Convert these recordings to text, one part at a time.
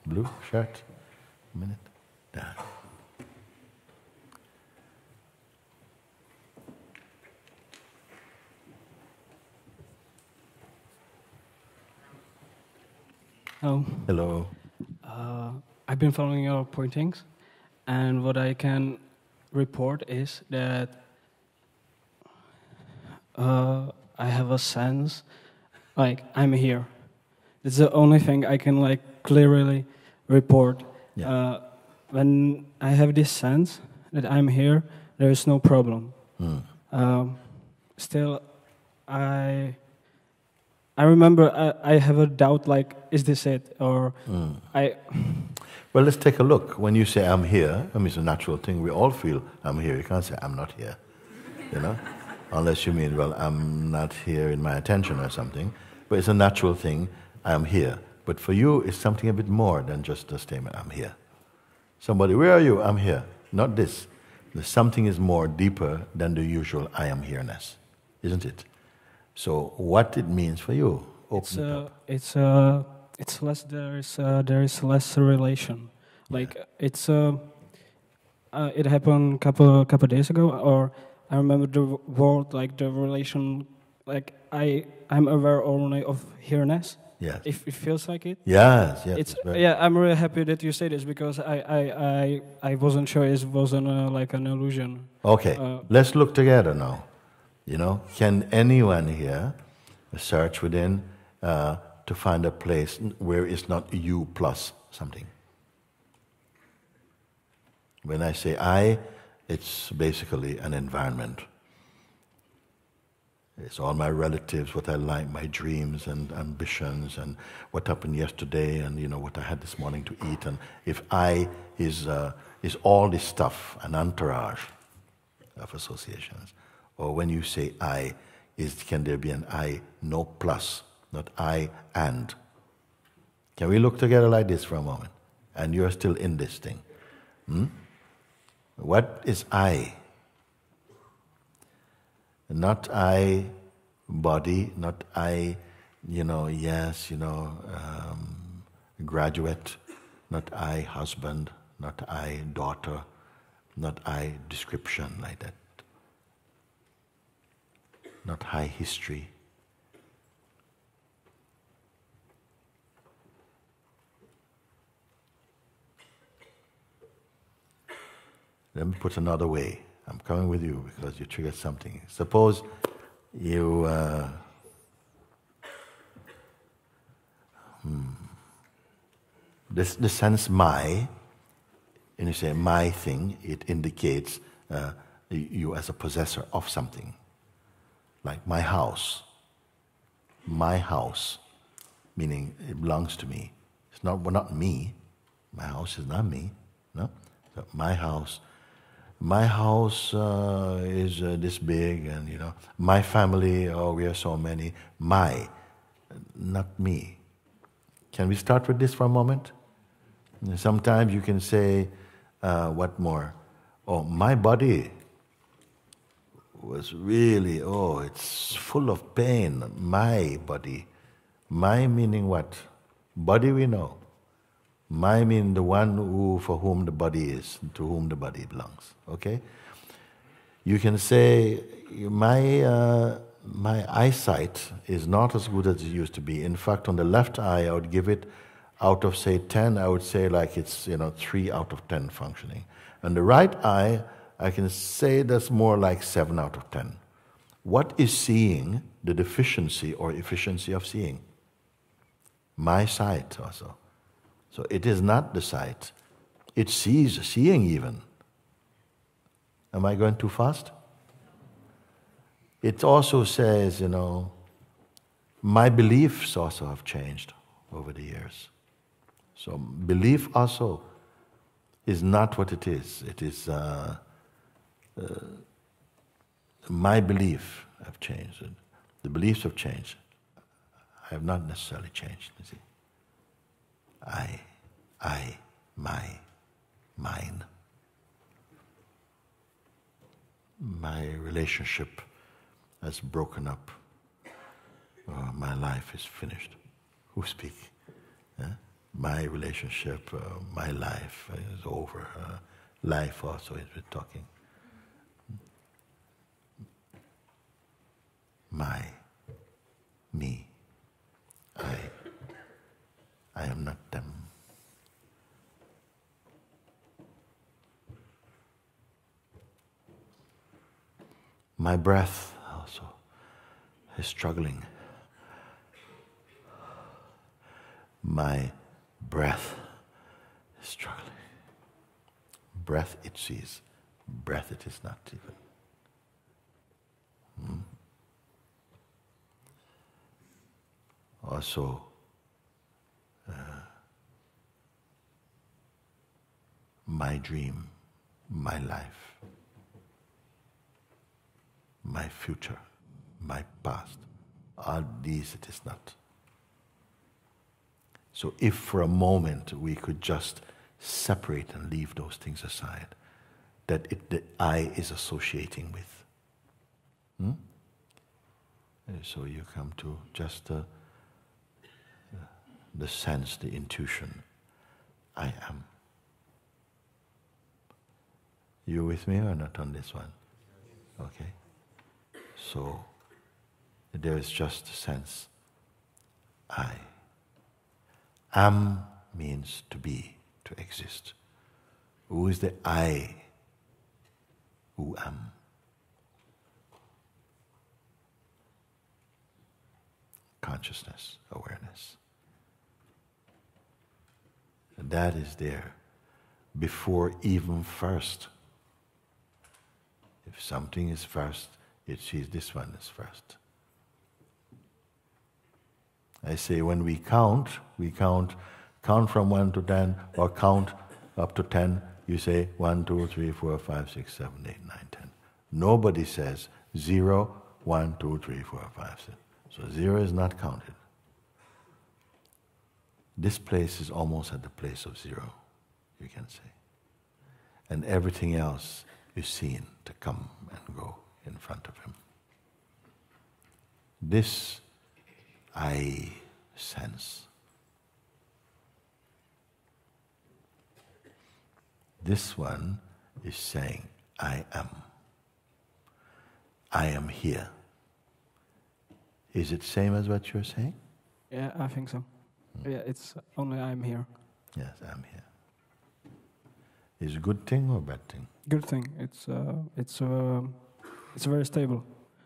blue shirt. A minute. There. Oh. Hello. I've been following your pointings, and what I can report is that I have a sense, like, I'm here. It's the only thing I can, like, clearly report. Yeah. When I have this sense that I'm here, there is no problem. Still, I remember I have a doubt, like, is this it? Or Well, let's take a look. When you say I'm here, I mean, it's a natural thing. We all feel I'm here. You can't say I'm not here, you know? Unless you mean, well, I'm not here in my attention or something. But it's a natural thing, I'm here. But for you, it's something a bit more than just a statement, I'm here. Somebody, where are you? I'm here. Not this. There's something is more deeper than the usual I am here-ness, isn't it? So what it means for you, open it up. It's less. There is less relation. Like it's it happened couple days ago. Or I remember the word, like the relation. Like I'm aware only of here-ness. Yes. If it feels like it. Yes. I'm really happy that you say this, because I wasn't sure it wasn't like an illusion. Okay. Let's look together now. You know, can anyone here search within to find a place where it's not you plus something? When I say I, it's basically an environment. It's all my relatives, what I like, my dreams and ambitions, and what happened yesterday, and you know what I had this morning to eat. And if I is all this stuff, an entourage of associations. Or when you say I, can there be an I, no plus, not I and? Can we look together like this for a moment? And you're still in this thing. What is I? Not I body, not I, graduate, not I husband, not I daughter, not I description like that. Not high history. Let me put another way. I'm coming with you because you triggered something. Suppose you the sense my, and you say my thing, it indicates you as a possessor of something. Like my house, meaning it belongs to me. It's not me. My house is not me. No, so my house is this big, and you know, my family. Oh, we are so many. My, not me. Can we start with this for a moment? Sometimes you can say, what more? Oh, my body was really, it's full of pain. My body. My meaning what? Body we know. My mean the one for whom the body is, to whom the body belongs. Okay? You can say, my eyesight is not as good as it used to be. In fact, on the left eye, I would give it, out of say 10, I would say like it's 3 out of 10 functioning. On the right eye, I can say that's more like 7 out of 10. What is seeing the deficiency or efficiency of seeing? My sight also. So it is not the sight. It sees seeing even. Am I going too fast? It also says, my beliefs also have changed over the years. So belief also is not what it is. It is my belief have changed. The beliefs have changed. I have not necessarily changed. You see, I, my, mine. My relationship has broken up. My life is finished. Who speak? my relationship, my life is over. Life also is with talking. My, me, I am not them. My breath also is struggling. My breath is struggling. Breath it sees, breath it is not even. Also, my dream, my life, my future, my past, all these it is not. So if for a moment we could just separate and leave those things aside, that the I is associating with. So you come to just the sense, the intuition, I am. You with me or not on this one? Okay. So there is just a sense, I. Am means to be, to exist. Who is the I? Who am? Consciousness, awareness. That is there before even first. If something is first, it sees this one is first. I say when we count from 1 to 10, or count up to 10, you say 1, 2, 3, 4, 5, 6, 7, 8, 9, 10. Nobody says 0, 1, 2, 3, 4, 5, 6. So 0 is not counted. This place is almost at the place of 0, you can say. And everything else is seen to come and go in front of him. This I sense. This one is saying, I am. I am here. Is it same as what you're saying? Yeah, I think so. Yeah, it's only I'm here. Yes, I'm here. Is it a good thing or bad thing? Good thing. It's very stable.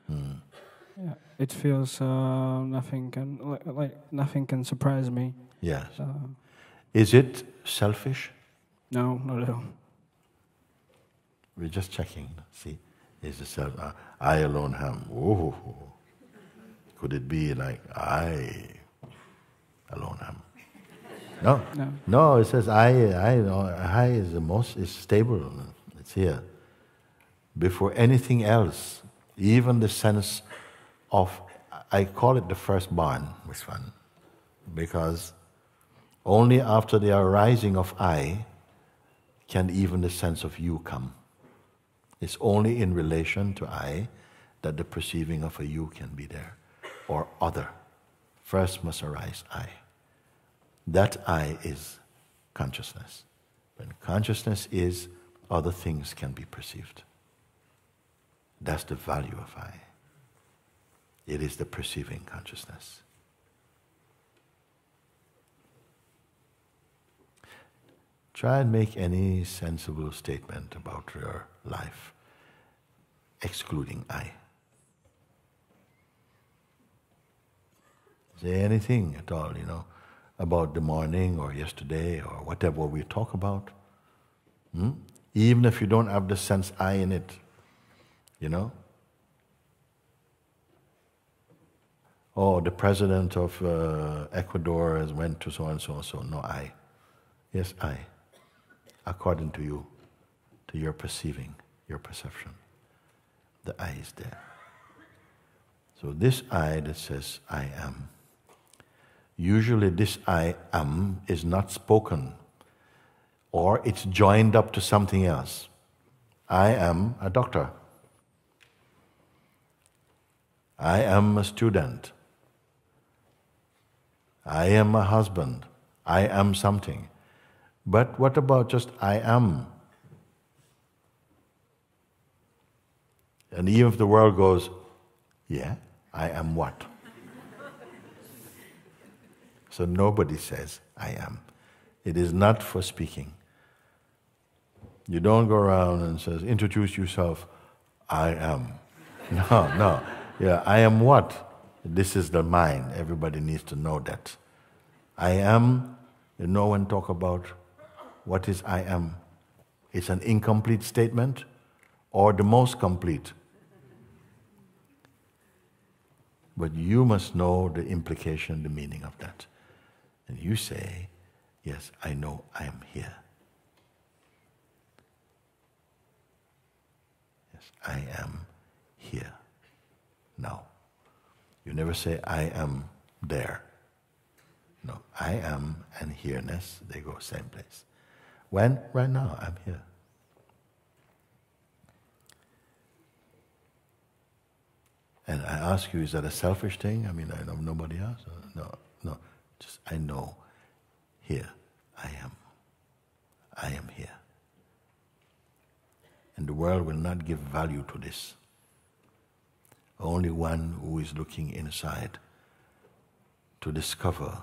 Yeah, it feels nothing can nothing can surprise me. Yes. Is it selfish? No, not at all. We're just checking. See, is it self? I alone am. Oh, could it be like I alone am? No, no. It says I is the most is stable. It's here. Before anything else, even the sense of, I call it the firstborn, this one, because only after the arising of I can even the sense of you come. It's only in relation to I that the perceiving of a you can be there, or other. First must arise I. That I is consciousness. When consciousness is, other things can be perceived. That's the value of I. It is the perceiving consciousness. Try and make any sensible statement about your life, excluding I. Say anything at all, about the morning or yesterday or whatever we talk about. Even if you don't have the sense I in it, Oh, the president of Ecuador has went to so and so and so. No, I. Yes, I. According to you, to your perceiving, your perception. The I is there. So this I that says I am, usually this I am is not spoken, or it's joined up to something else. I am a doctor. I am a student. I am a husband. I am something. But what about just I am? And even if the world goes, yeah, I am what? So nobody says, I am. It is not for speaking. You don't go around and says, introduce yourself, I am. No, no. Yeah, I am what? This is the mind. Everybody needs to know that. I am, no one talk about what is I am. It's an incomplete statement or the most complete. But you must know the implication, the meaning of that. And you say, yes, I know I am here. Yes, I am here now. You never say, I am there. No, I am and here-ness, they go same place. When? Right now, I'm here. And I ask you, is that a selfish thing? I mean, I know nobody else? No, no. Just, I know, here, I am. I am here. And the world will not give value to this. Only one who is looking inside to discover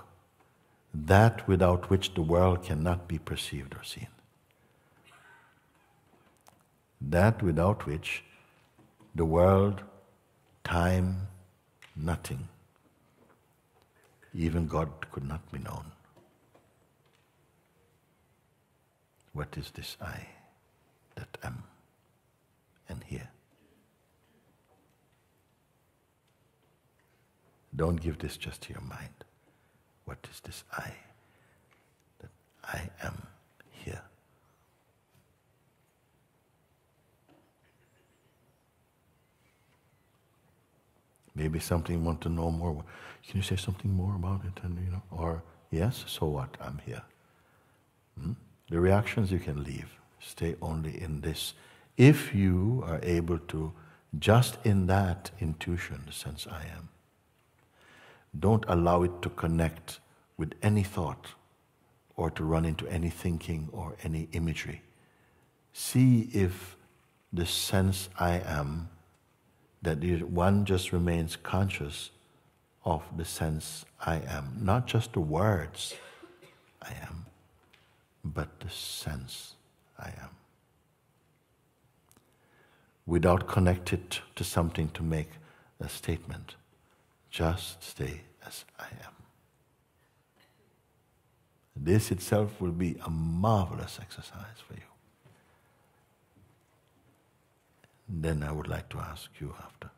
that without which the world cannot be perceived or seen. That without which the world, time, nothing, even God could not be known. What is this I that am and here? Don't give this just to your mind. What is this I that I am here? Maybe something you want to know more. Can you say something more about it? And or yes, so what? I'm here. The reactions you can leave. Stay only in this. If you are able to, just in that intuition, the sense I am, don't allow it to connect with any thought or to run into any thinking or any imagery. See if the sense I am, that one just remains conscious of the sense I am. Not just the words I am, but the sense I am. Without connected to something to make a statement. Just stay as I am. This itself will be a marvelous exercise for you. Then I would like to ask you after,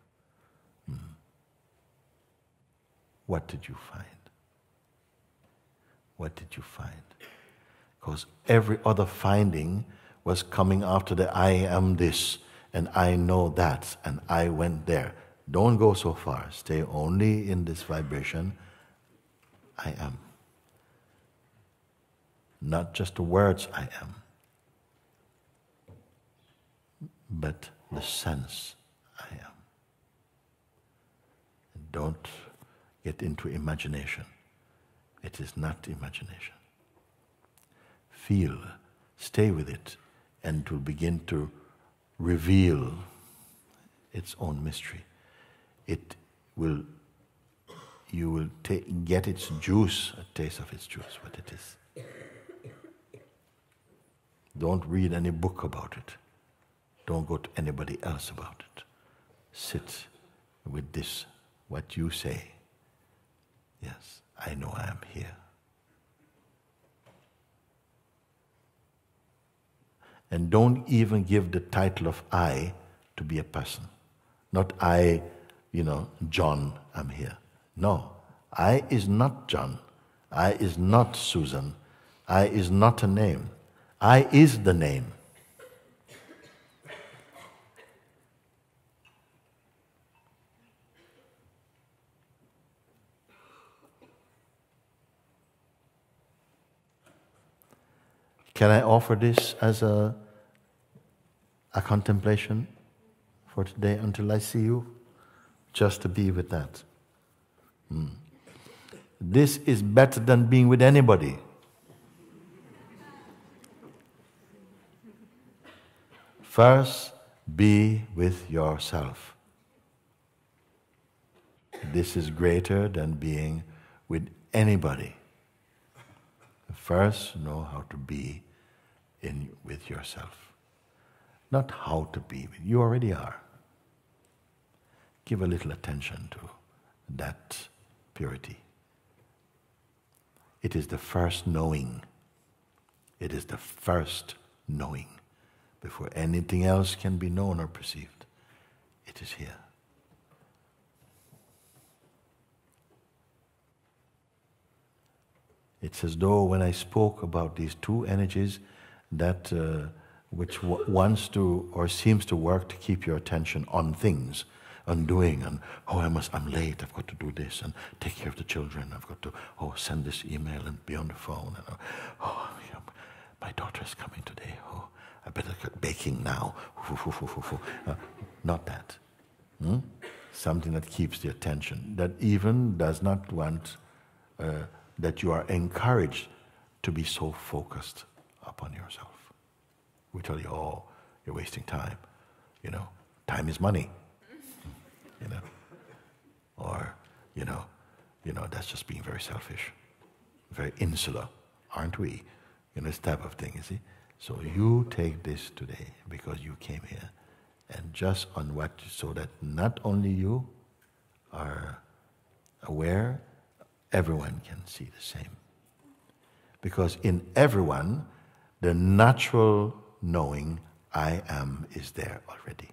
what did you find? What did you find? Because every other finding was coming after the I am this, and I know that, and I went there. Don't go so far. Stay only in this vibration. I am. Not just the words I am, but the sense I am. And don't get into imagination. It is not imagination. Feel, stay with it, and it will begin to reveal its own mystery. You will get its juice, a taste of its juice, what it is. Don't read any book about it. Don't go to anybody else about it. Sit with this, what you say. Yes, I know I am here. And don't even give the title of I to be a person. Not I, John, I'm here. No, I is not John. I is not Susan. I is not a name. I is the name. Can I offer this as a contemplation for today until I see you? Just to be with that. This is better than being with anybody. First, be with yourself. This is greater than being with anybody. First, know how to be with yourself. Not how to be. You already are. Give a little attention to that purity. It is the first knowing. It is the first knowing. Before anything else can be known or perceived, it is here. It's as though when I spoke about these two energies that which wants to or seems to work to keep your attention on things, on doing, and I'm late, I've got to do this and take care of the children, I've got to send this email and be on the phone, and my daughter is coming today, I better get baking now. Not that. Something that keeps the attention, that even does not want that you are encouraged to be so focused upon yourself. We tell you, you're wasting time. Time is money. Or, that's just being very selfish, very insular, aren't we? This type of thing, you see. So you take this today because you came here, and just on so that not only you are aware, everyone can see the same. Because in everyone, the natural knowing I am is there already.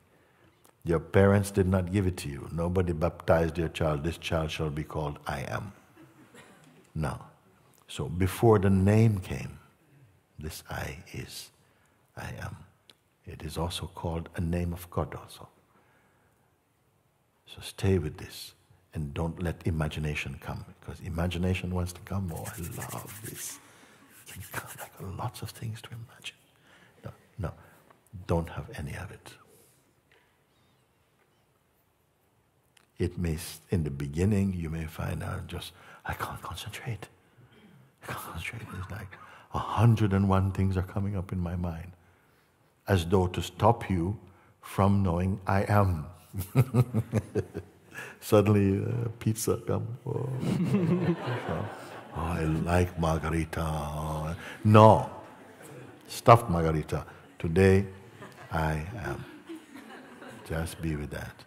Your parents did not give it to you. Nobody baptized their child, this child shall be called I am. No. So before the name came, this I is, I am. It is also called a name of God also. So stay with this and don't let imagination come, because imagination wants to come, I love this. It can come, I got lots of things to imagine. No, don't have any of it. It may, in the beginning, you may find out I can't concentrate. It's like 101 things are coming up in my mind, as though to stop you from knowing I am. Suddenly, pizza comes. I like margarita. No, stuffed margarita. Today, I am. Just be with that.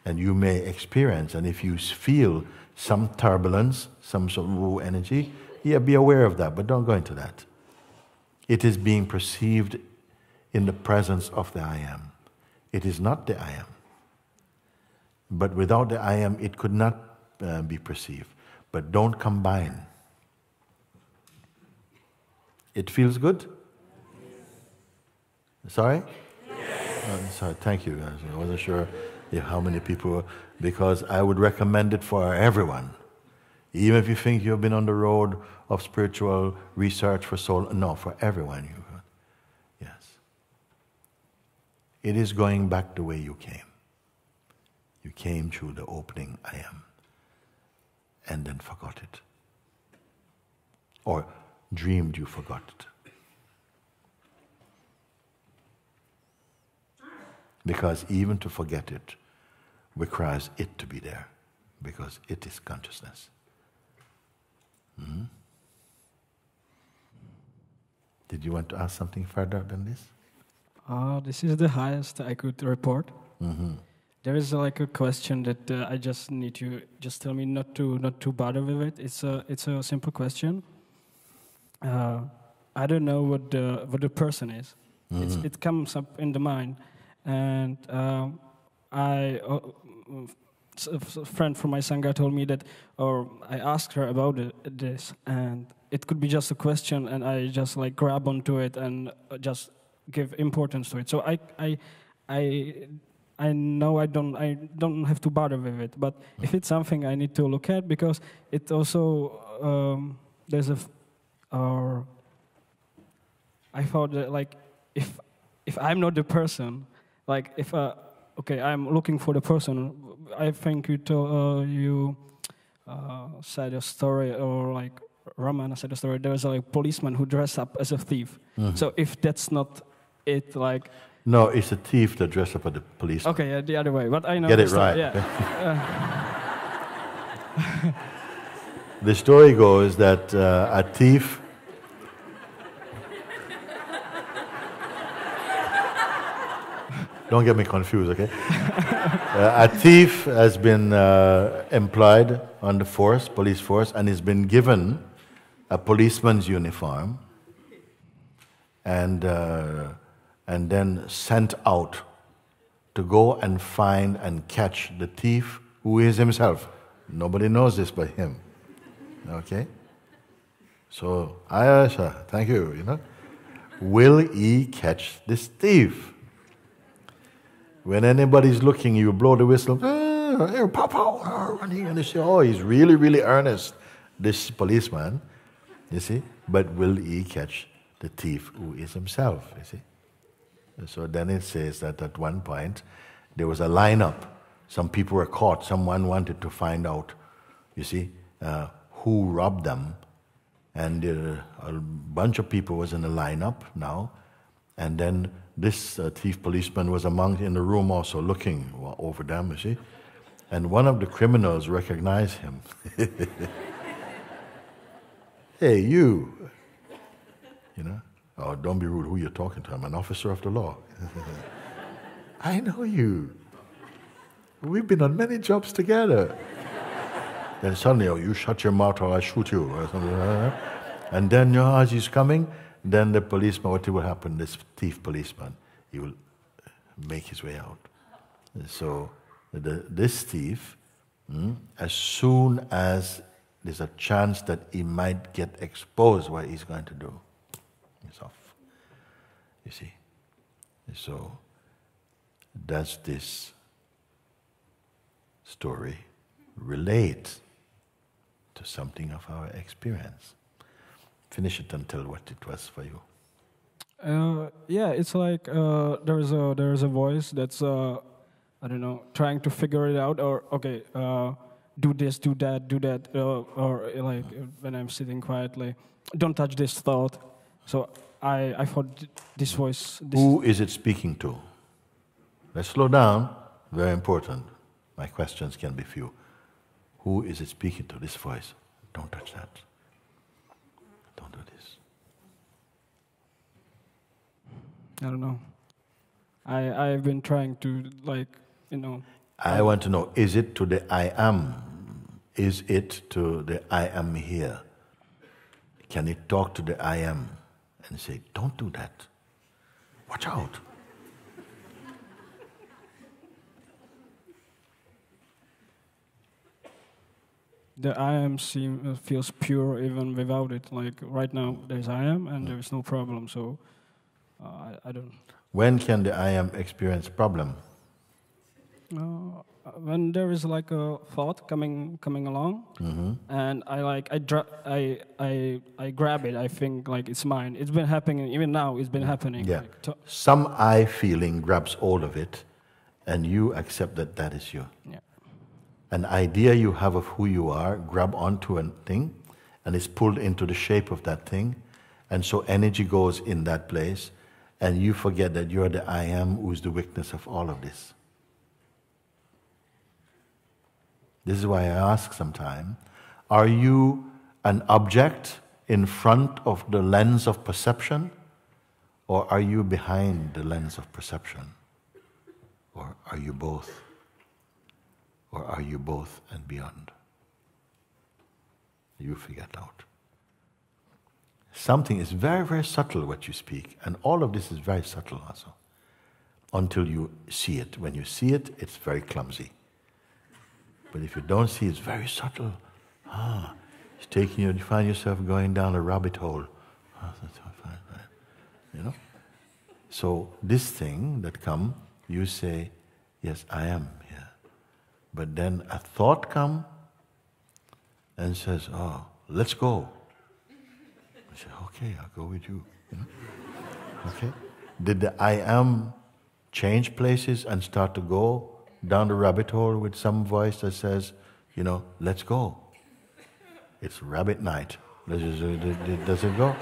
And you may experience, and if you feel some turbulence, some sort of raw energy, be aware of that, but don't go into that. It is being perceived in the presence of the I am. It is not the I am. But without the I am, it could not be perceived. But don't combine. It feels good? Sorry? Yes. Sorry, thank you guys. I wasn't sure how many people, because I would recommend it for everyone. Even if you think you've been on the road of spiritual research for so long, no, for everyone. Yes. It is going back the way you came. You came through the opening I am, and then forgot it. Or dreamed you forgot it. Because even to forget it requires it to be there, because it is consciousness. Did you want to ask something further than this? This is the highest I could report. There is a question that I just need you just tell me not to bother with it. It's a simple question. I don't know what the person is. It comes up in the mind, and a friend from my sangha told me that, or I asked her about this, and it could be just a question, and I just grab onto it and just give importance to it. So I know I don't have to bother with it, but if it's something I need to look at, because it also there's I thought that if I'm not the person, if I'm looking for the person. I think you said a story, or Ramana said a story. There was a policeman who dressed up as a thief. So if that's not it, No, it's a thief that dressed up as a policeman. Okay, yeah, the other way. But I know Get the it story, right. Yeah. The story goes that a thief. Don't get me confused, okay? A thief has been employed on the force, police force, and has been given a policeman's uniform, and then sent out to go and find and catch the thief, who is himself. Nobody knows this but him. Okay? So, thank you, you know. Will he catch this thief? When anybody's looking, you blow the whistle, pow, pow, and they say, oh, he's really, really earnest, this policeman, you see. But will he catch the thief who is himself, you see? So then it says that at one point, there was a lineup. Some people were caught. Someone wanted to find out, you see, who robbed them. And a bunch of people was in a lineup now. And then this thief policeman was in the room also looking over them, you see. And one of the criminals recognized him. Hey, you know. Oh, don't be rude. Who you're talking to? I'm an officer of the law. I know you. We've been on many jobs together. Then suddenly, oh, you shut your mouth or I shoot you. Or something like that. And then, as he's coming, then the policeman, what will happen? This thief policeman, he will make his way out. So this thief, as soon as there's a chance that he might get exposed, what he's going to do, he's off. You see? So does this story relate to something of our experience? Finish it and tell what it was for you. Yeah, it's like there is a voice that's I don't know, trying to figure it out, or okay, do this, do that, or like when I'm sitting quietly, don't touch this thought. So I thought this voice. Who is it speaking to? Let's slow down. Very important. My questions can be few. Who is it speaking to? This voice. Don't touch that. Don't do this. I don't know. I've been trying to, like, you know. I want to know, is it to the I am? Is it to the I am here? Can it talk to the I am and say, don't do that. Watch out. The I am feels pure even without it. Like right now, there's I am and there is no problem. So I don't. When can the I am experience problem? When there is like a thought coming along, and I grab it. I think like it's mine. It's been happening. Even now, it's been happening. Yeah. Like, some I feeling grabs hold of it, and you accept that that is you. Yeah. An idea you have of who you are, grab onto a thing, and it's pulled into the shape of that thing, and so energy goes in that place, and you forget that you're the I am who's the witness of all of this. This is why I ask sometimes, are you an object in front of the lens of perception, or are you behind the lens of perception? Or are you both? Or are you both and beyond? You figure it out. Something is very, very subtle what you speak, and all of this is very subtle also, until you see it. When you see it, it's very clumsy. But if you don't see, it's very subtle. It's taking you, you find yourself going down a rabbit hole. You know? So this thing that comes, you say, yes, I am here. But then a thought comes and says, oh, let's go. I say, okay, I'll go with you. You know? Okay? Did the I am change places and start to go down the rabbit hole with some voice that says, you know, let's go? It's rabbit night. Does it go?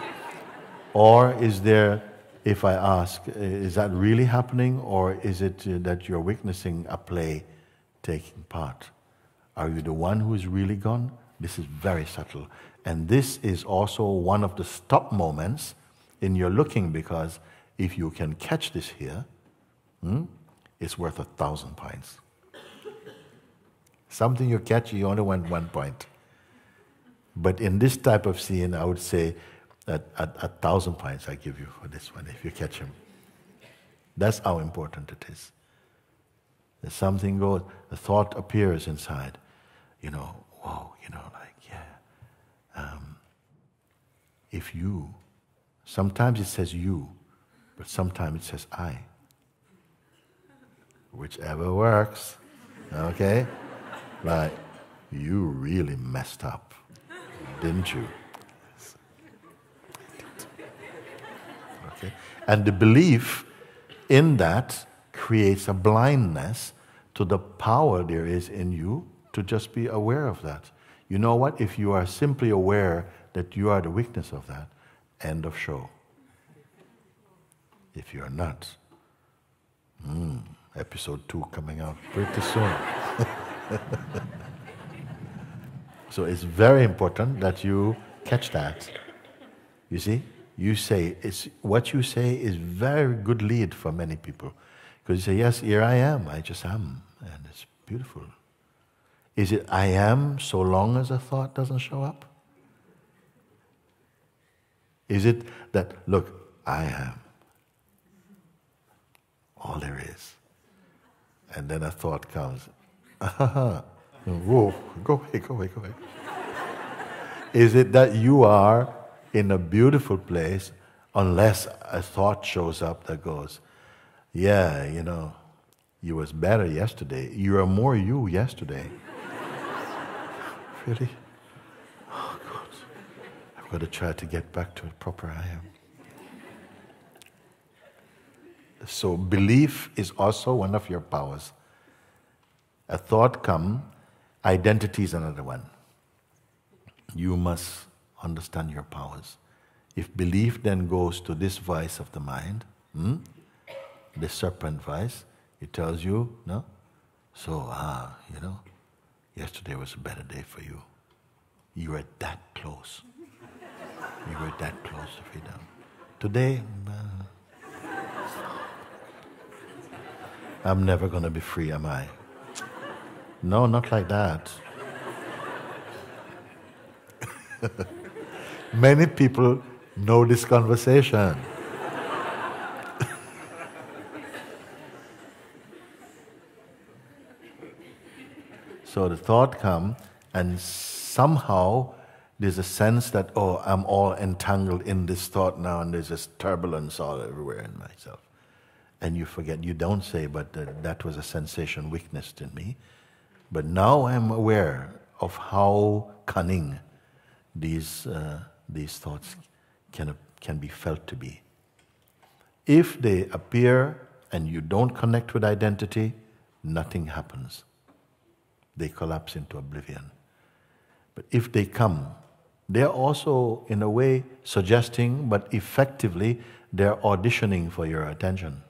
Or is there if I ask, is that really happening, or is it that you're witnessing a play taking part? Are you the one who is really gone? This is very subtle. And this is also one of the stop moments in your looking, because if you can catch this here, it's worth 1,000 points. Something you catch, you only want 1 point. But in this type of scene, I would say that 1,000 points I give you for this one, if you catch him. That's how important it is. There's something goes, a thought appears inside. Whoa, if you, sometimes it says you, but sometimes it says I. Whichever works, okay? Like, you really messed up, didn't you? Okay? And the belief in that creates a blindness to the power there is in you to just be aware of that. You know what? If you are simply aware that you are the witness of that, end of show. If you are not, episode 2 coming out pretty soon. So it's very important that you catch that. You see? What you say is very good lead for many people. Because you say, yes, here I am, I just am. And it's beautiful. Is it I am so long as a thought doesn't show up? Is it that, look, I am all there is? And then a thought comes, whoa, go away. Is it that you are in a beautiful place unless a thought shows up that goes, yeah, you was better yesterday. You are more you yesterday. Really? Oh, God. I've got to try to get back to a proper I am. So belief is also one of your powers. A thought comes, identity is another one. You must understand your powers. If belief then goes to this voice of the mind, the serpent voice, it tells you, no? So, yesterday was a better day for you. You were that close. You were that close to freedom. Today, I'm never going to be free, am I? No, not like that. Many people know this conversation. So the thought comes, and somehow there's a sense that, oh, I'm all entangled in this thought now, and there's this turbulence all everywhere in myself. And you forget, you don't say, but that was a sensation witnessed in me. But now I'm aware of how cunning these thoughts can be felt to be. If they appear and you don't connect with identity, nothing happens. They collapse into oblivion. But if they come, they're also, in a way, suggesting, but effectively, they're auditioning for your attention.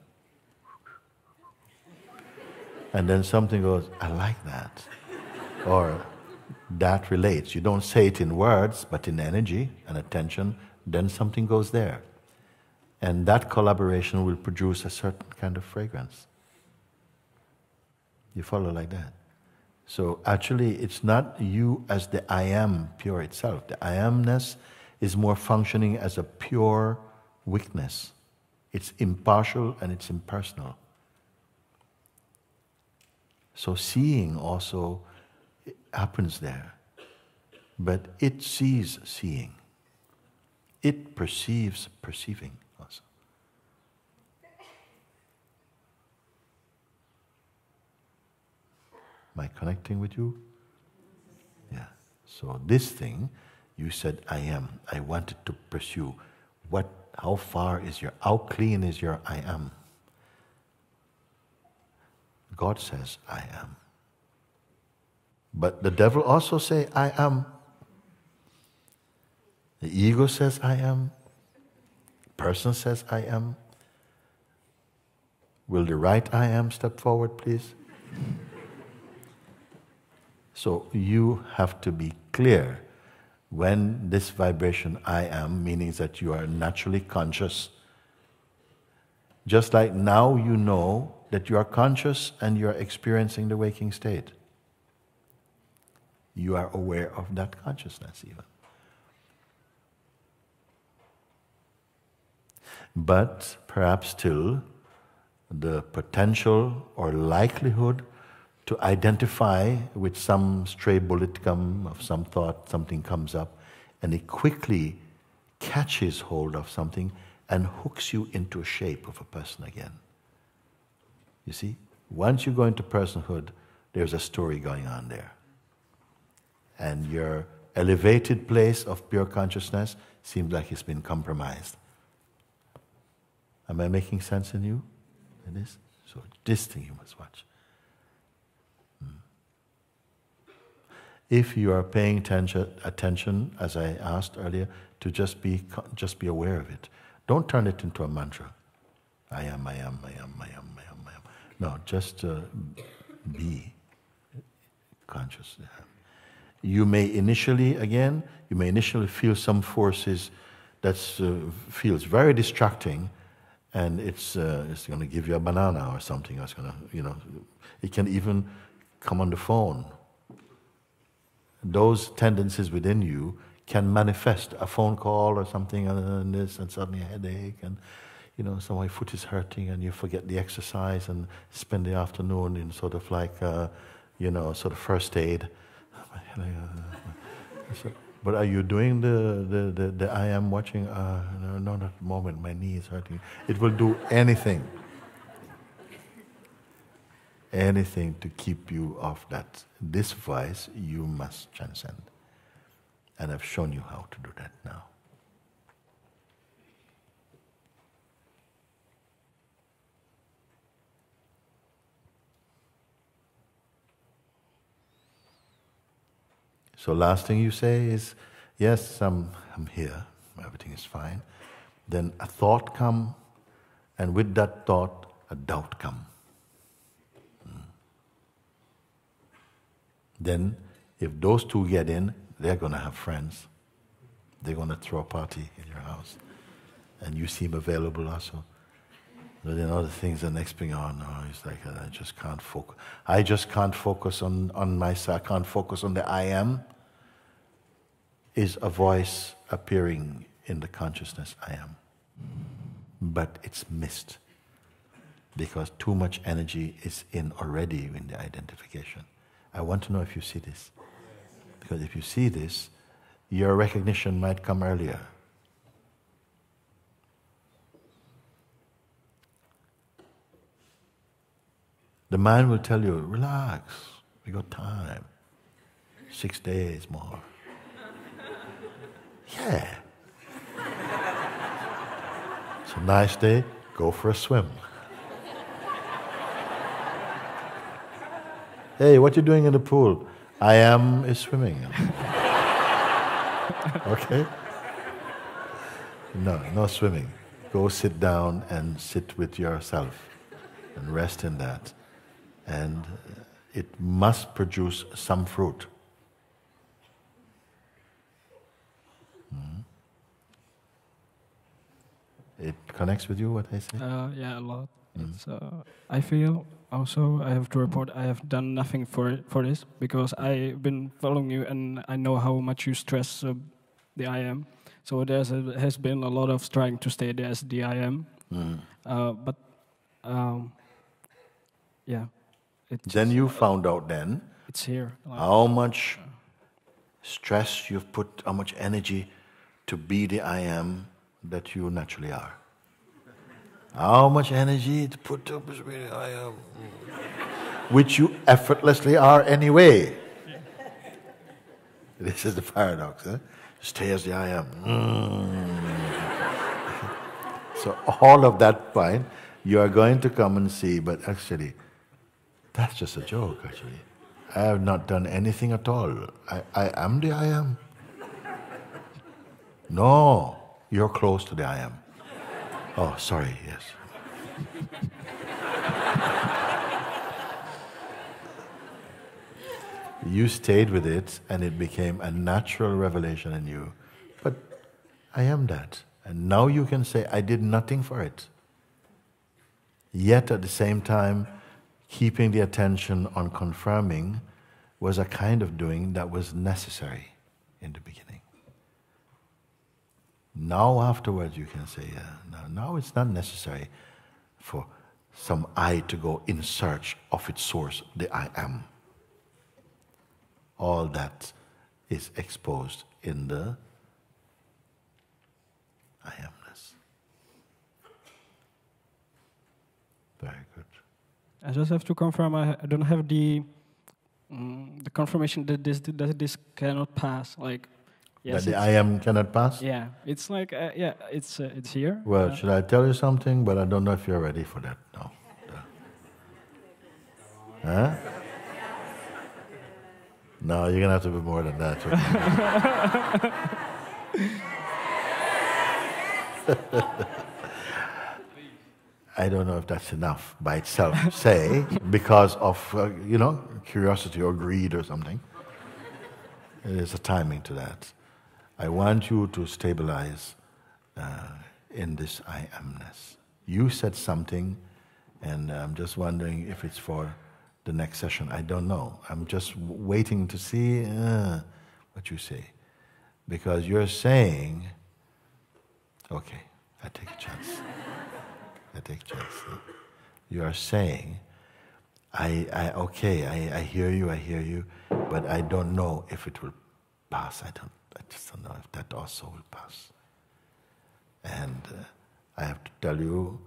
And then something goes, I like that. Or that relates. You don't say it in words, but in energy and attention, then something goes there. And that collaboration will produce a certain kind of fragrance. You follow like that? So actually, it's not you as the I am pure itself. The I amness is more functioning as a pure witness. It's impartial and it's impersonal. So seeing also happens there. But it sees seeing. It perceives perceiving also. Am I connecting with you? Yeah. So this thing, you said, I am. I wanted to pursue. How clean is your I am? God says, I am. But the devil also says, I am. The ego says, I am. Person says, I am. Will the right I am step forward, please? So you have to be clear when this vibration I am, meaning that you are naturally conscious. Just like now you know that you are conscious and you are experiencing the waking state. You are aware of that consciousness even. But perhaps still, the potential or likelihood to identify with some stray bullet of some thought, something comes up, and it quickly catches hold of something and hooks you into a shape of a person again. You see, once you go into personhood, there's a story going on there. And your elevated place of pure consciousness seems like it's been compromised. Am I making sense in you? It is? So this thing you must watch. If you are paying attention, as I asked earlier, to just be aware of it. Don't turn it into a mantra. I am, I am, I am, I am, I am, I am. No, just be conscious. You may initially feel some forces that feels very distracting, and it's going to give you a banana or something. Or it's going to, it can even come on the phone. Those tendencies within you can manifest a phone call or something, and this, and suddenly a headache, and my foot is hurting, and you forget the exercise and spend the afternoon in sort of like, sort of first aid. But are you doing the I am watching? No, not at the moment. My knee is hurting. It will do anything. Anything to keep you off that. This vice you must transcend. And I've shown you how to do that now. So last thing you say is, yes, I'm here, everything is fine. Then a thought come, and with that thought, a doubt come. Then, if those two get in, they're going to have friends. They're going to throw a party in your house. And you seem available also. But then other things, the next thing, it's like, I just can't focus. I just can't focus on myself. I can't focus on the I am. Is a voice appearing in the consciousness I am. But it's missed. Because too much energy is in already in the identification. I want to know if you see this. Because if you see this, your recognition might come earlier. The mind will tell you, relax, we got time. 6 days more. Yeah. It's a nice day, go for a swim. Hey, what you doing in the pool? I am is swimming. Okay? No swimming. Go sit down and sit with yourself and rest in that. And it must produce some fruit. It connects with you, what I say? Yeah, a lot. It's, I feel also, I have to report, I have done nothing for this, because I've been following you and I know how much you stress the I am. So there has been a lot of trying to stay there as the I am. Yeah. Then you found out then it's here. How much stress you've put, how much energy to be the I am that you naturally are. How much energy to put to be the I am, which you effortlessly are anyway. This is the paradox, huh? Stay as the I am. So all of that fine, you are going to come and see, but actually, that's just a joke, actually. I have not done anything at all. I am the I am. No, you're close to the I am. Oh, sorry, yes. You stayed with it, and it became a natural revelation in you. But I am that. And now you can say, I did nothing for it. Yet at the same time, keeping the attention on confirming was a kind of doing that was necessary in the beginning. Now afterwards you can say, yeah, now it's not necessary for some I to go in search of its source, the I am. All that is exposed in the I amness. Very good. I just have to confirm. I don't have the confirmation that this cannot pass. Like, yes, that the I am cannot pass? Yeah, it's like yeah, it's here. Well, should I tell you something? But I don't know if you're ready for that now. Huh? No, you're gonna have to be more than that. I don't know if that's enough by itself, say, because of, curiosity or greed or something. There's a timing to that. I want you to stabilize in this I amness. You said something, and I'm just wondering if it's for the next session. I don't know. I'm just waiting to see what you say. Because you're saying, okay, I take a chance. You are saying, I hear you, but I don't know if it will pass. I just don't know if that also will pass. And I have to tell you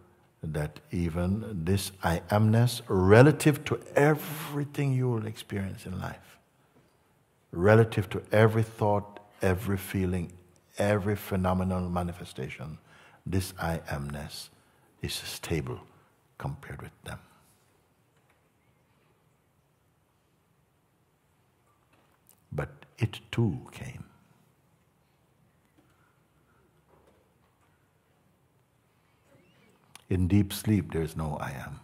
that even this I amness, relative to everything you will experience in life, relative to every thought, every feeling, every phenomenal manifestation, this I amness is stable compared with them. But it too came. In deep sleep, there is no I am.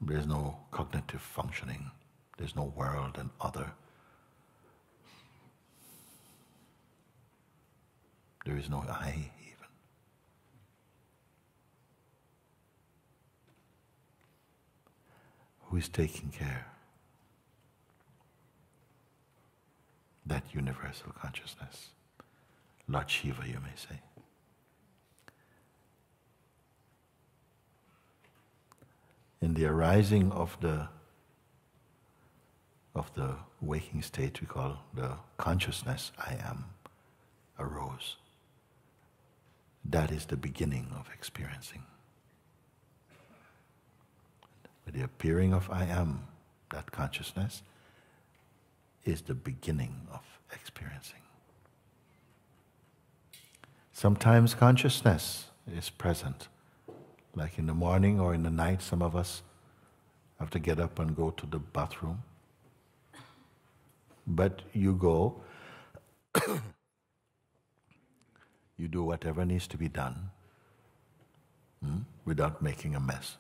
There is no cognitive functioning. There is no world and other. There is no I even. Who is taking care? That universal consciousness. Lord Shiva, you may say. In the arising of the waking state we call the consciousness I am arose. That is the beginning of experiencing. With the appearing of I am, that consciousness is the beginning of experiencing. Sometimes consciousness is present. Like in the morning or in the night, some of us have to get up and go to the bathroom. But you go, you do whatever needs to be done without making a mess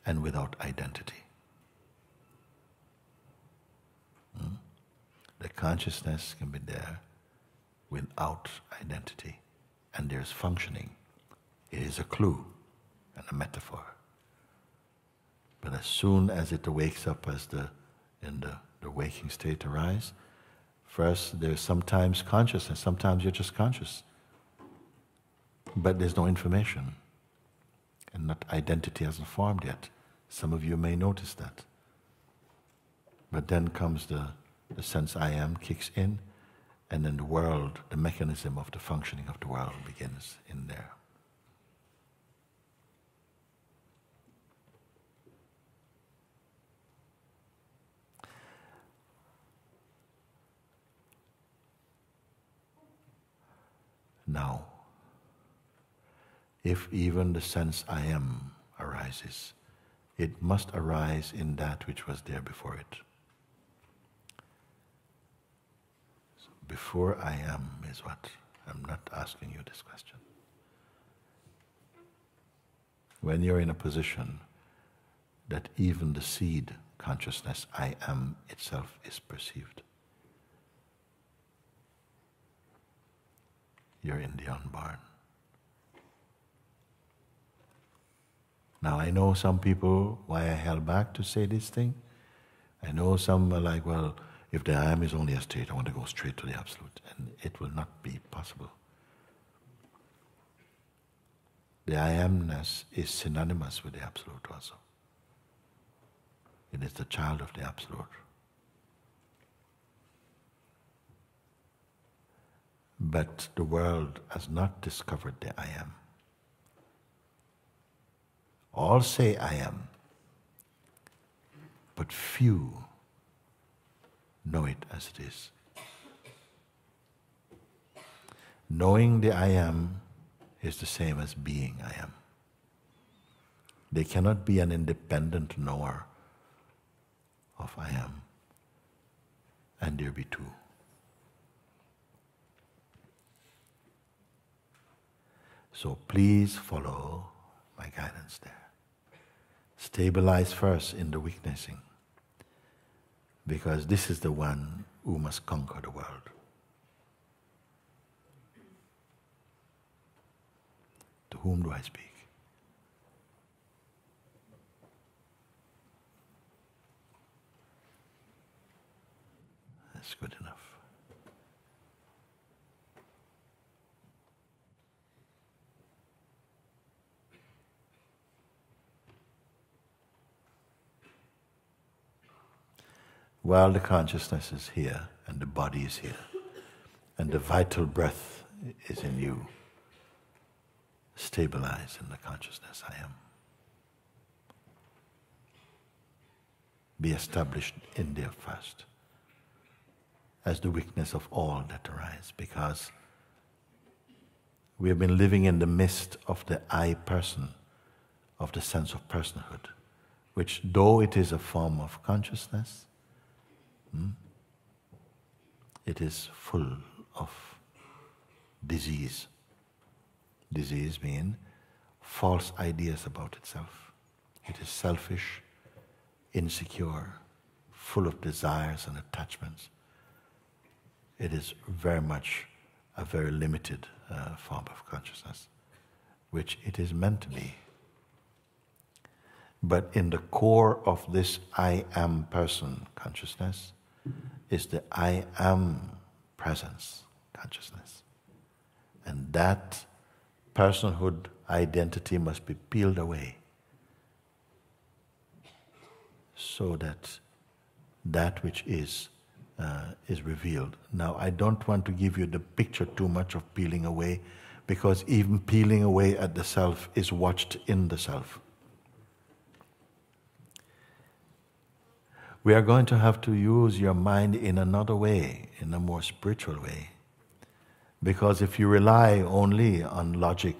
and without identity. The consciousness can be there without identity, and there's functioning. It is a clue and a metaphor. But as soon as it wakes up in the waking state arise, first there's sometimes consciousness, sometimes you're just conscious. But there's no information. And that identity hasn't formed yet. Some of you may notice that. But then comes the sense I am kicks in, and then the world, the mechanism of the functioning of the world begins in there. Now, if even the sense I am arises, it must arise in that which was there before it. So before I am is what? I'm not asking you this question. When you're in a position that even the seed consciousness, I am itself, is perceived. You're in the unborn. Now I know some people, why I held back to say this thing. I know some are like, well, if the I am is only a state, I want to go straight to the Absolute. And it will not be possible. The I amness is synonymous with the Absolute also. It is the child of the Absolute. But the world has not discovered the I am. All say I am, but few know it as it is. Knowing the I am is the same as being I am. They cannot be an independent knower of I am, and there be two. So please follow my guidance there. Stabilize first in the witnessing, because this is the one who must conquer the world. To whom do I speak? That's good enough. While the consciousness is here, and the body is here, and the vital breath is in you, stabilize in the consciousness I am. Be established in there first, as the weakness of all that arise, because we have been living in the midst of the I person, of the sense of personhood, which, though it is a form of consciousness, it is full of disease. Disease means false ideas about itself. It is selfish, insecure, full of desires and attachments. It is very much a very limited form of consciousness, which it is meant to be. But in the core of this I am person consciousness is the I am presence consciousness. And that personhood identity must be peeled away so that that which is revealed. Now, I don't want to give you the picture too much of peeling away, because even peeling away at the self is watched in the self. We are going to have to use your mind in another way, in a more spiritual way. Because if you rely only on logic,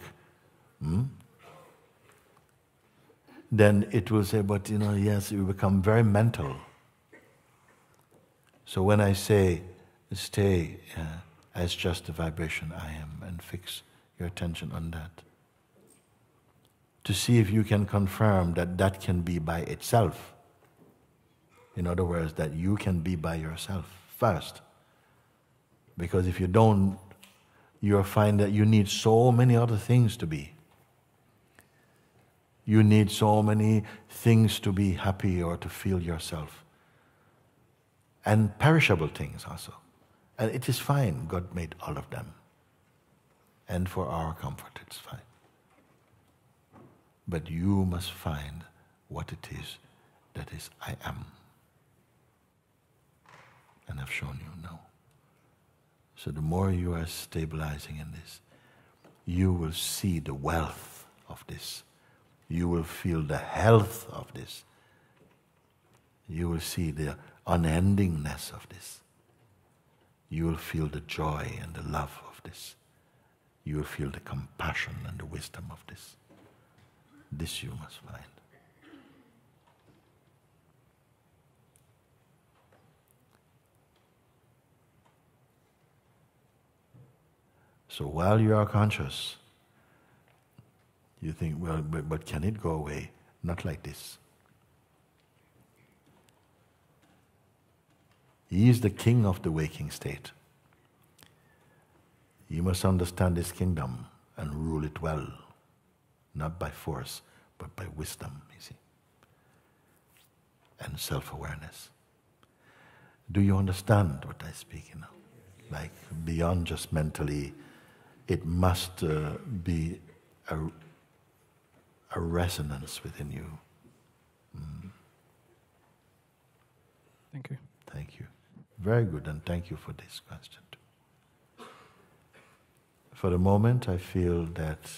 then it will say, but yes, you become very mental. So when I say, stay as just the vibration I am, and fix your attention on that, to see if you can confirm that that can be by itself. In other words, that you can be by yourself first. Because if you don't, you'll find that you need so many other things to be. You need so many things to be happy or to feel yourself. And perishable things also. And it is fine, God made all of them. And for our comfort, it's fine. But you must find what it is that is I am. And I've shown you now. So the more you are stabilizing in this, you will see the wealth of this. You will feel the health of this. You will see the unendingness of this. You will feel the joy and the love of this. You will feel the compassion and the wisdom of this. This you must find. So while you are conscious, you think, well, but can it go away? Not like this. He is the king of the waking state. You must understand his kingdom and rule it well, not by force, but by wisdom, you see, and self-awareness. Do you understand what I speak, you know? Like, beyond just mentally, it must be a resonance within you. Thank you. Thank you. Very good, and thank you for this question too. For the moment, I feel that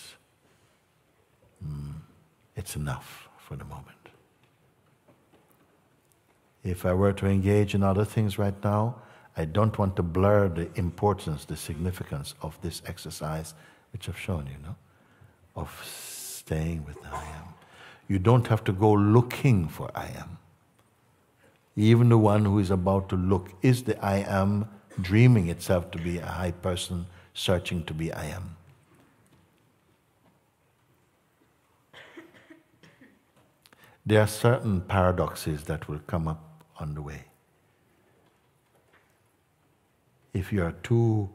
it's enough for the moment. If I were to engage in other things right now, I don't want to blur the importance, the significance of this exercise, which I've shown you, of staying with the I am. You don't have to go looking for I am. Even the one who is about to look is the I am, dreaming itself to be a high person, searching to be I am. There are certain paradoxes that will come up on the way. If you are too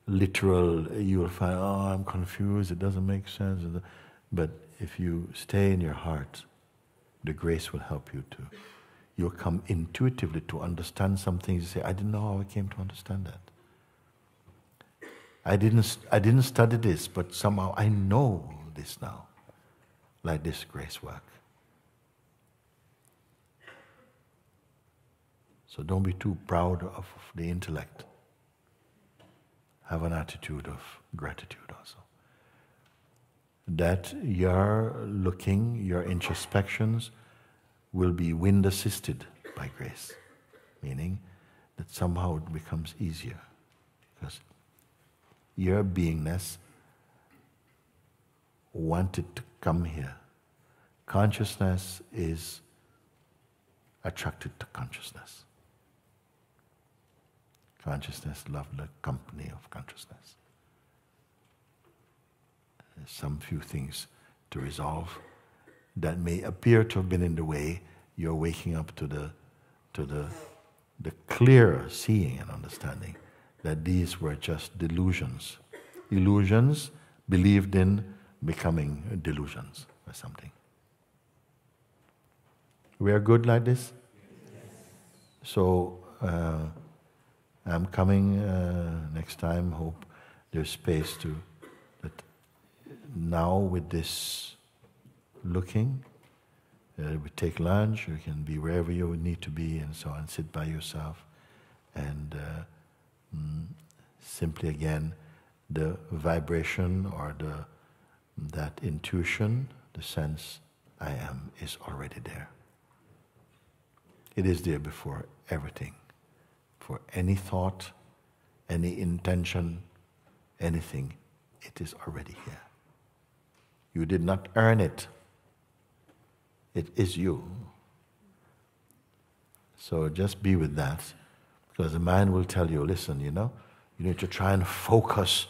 literal, you will find, oh, I'm confused, it doesn't make sense. But if you stay in your heart, the grace will help you to. You'll come intuitively to understand some things. You say, I didn't know how I came to understand that. I didn't study this, but somehow I know this now. Like this grace work. So don't be too proud of the intellect. Have an attitude of gratitude also. That your looking, your introspections will be wind assisted by grace. Meaning that somehow it becomes easier. Because your beingness wanted to come here. Consciousness is attracted to consciousness. Consciousness loves the company of consciousness. There's some few things to resolve that may appear to have been in the way. You're waking up to the clear seeing and understanding that these were just delusions. Illusions believed in becoming delusions or something. We are good like this? So, I'm coming next time. Hope there's space to that. Now with this looking, we take lunch. You can be wherever you need to be, and so on. Sit by yourself, and simply again, the vibration or that intuition, the sense I am, is already there. It is there before everything. For any thought, any intention, anything, it is already here. You did not earn it. It is you. So just be with that, because the mind will tell you, listen, you need to try and focus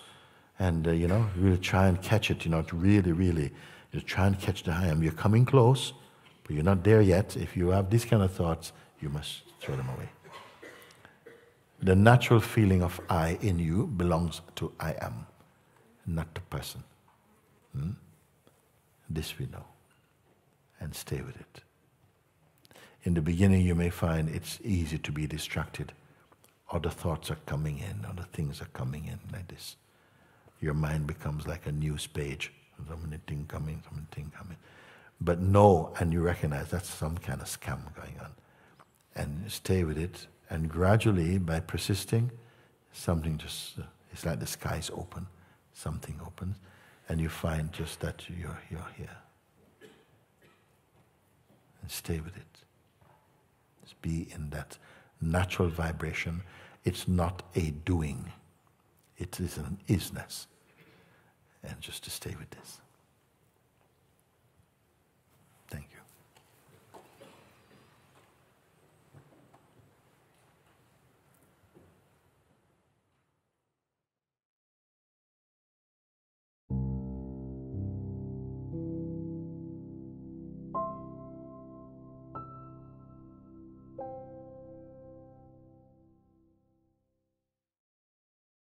and, really try and catch it, to really, you try and catch the I am. You're coming close, but you're not there yet. If you have these kind of thoughts, you must throw them away. The natural feeling of I in you belongs to I am, not the person. This we know, and stay with it. In the beginning you may find it's easy to be distracted. Other thoughts are coming in, other things are coming in like this. Your mind becomes like a news page. Something coming. But know and you recognize that's some kind of scam going on. And stay with it. And gradually, by persisting, something just, it's like the skies open, something opens, and you find just that you're here. And stay with it. Just be in that natural vibration. It's not a doing. It is an isness. And just to stay with this.